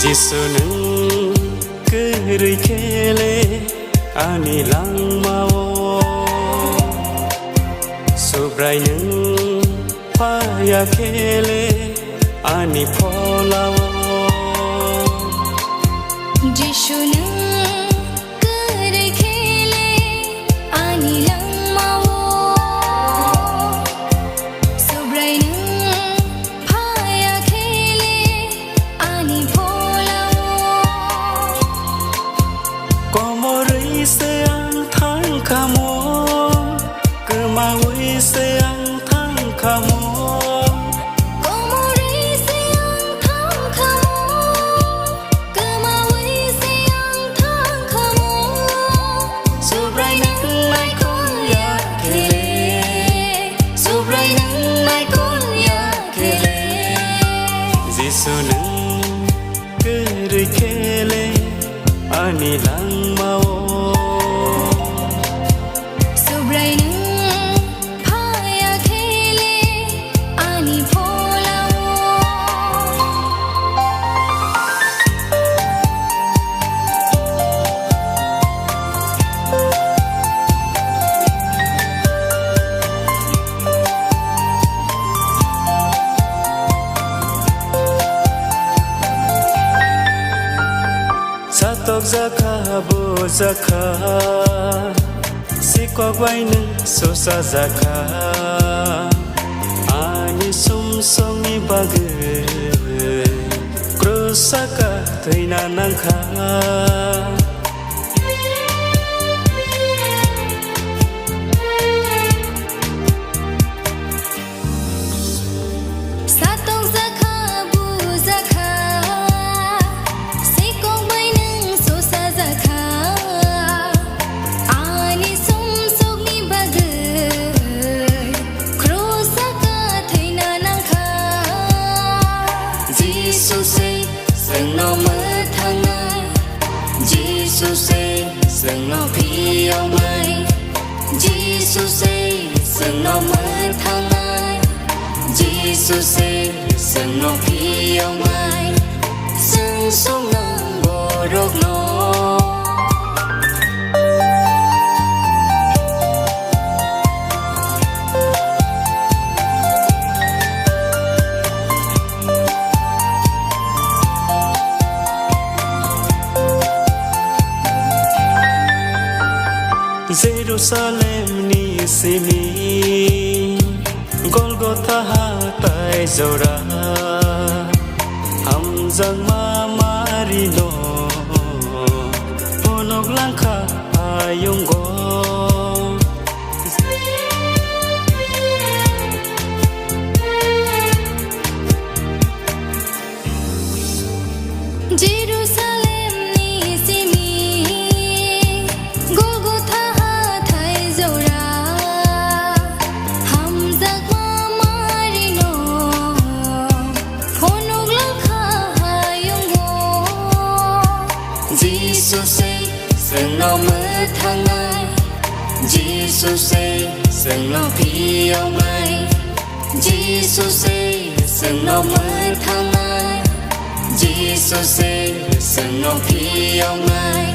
Jisuning kiri kele ani lang mau Subrai nung paya kele ani polawo Jisuning kiri kele ani lang mau Subrai nung paya kele ani polawo Komori seang thang kamo Kemawi seang thang kamo Jisuning kiri kele ani lang mau Subrai nung paya kele ani polawo Satok zaka bo zaka Sikok waineng sosa zaka Ani sum songi bagai Krosaka teina nangka Satok zakha bu zakha Sikok waineng sosa zakha Ani sum sokni bagai Krosaka theina nangkha Jesus sing no mơ thang ai Jesus sing no phi ông ai Jesus sing no mơ thang ai Jesus sing no phi ông ai sing sung nang bo rok no Jerusalem ni sini Golgotha hatai zora Hamzang mamarino Ponok langka ayunggo Jerusalem ni sini Golgotha hathai zora Hamzak mamarino Phonok langkha hayunggo Jesus sing no mơ thang ai Jesus sing no phi ông ai Jesus sing no mơ thang ai Jesus sing no phi ông ai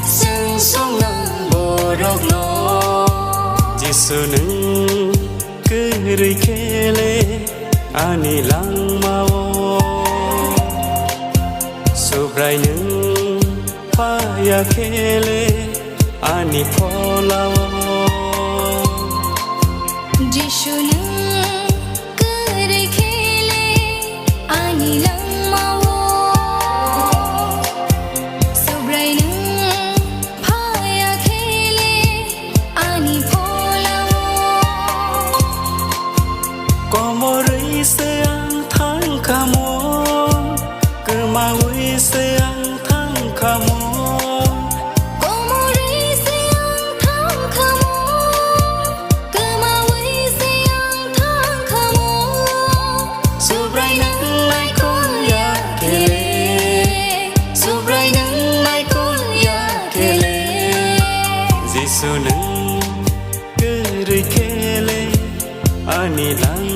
sing sung nang bo rok no Jisuning kiri kele ani lang mau Subrai nung paya kele ani polawo Jisuning kiri kele ani lang mau Subrai nung paya kele ani polawo Komori seang thang kamo Kemawi seang thang kamo Komori siang thang kamo Kemawi siang thang kamo Subrai nang mai kun ya kele Subrai nang mai kun ya kele Jisuning kiri kele ani lang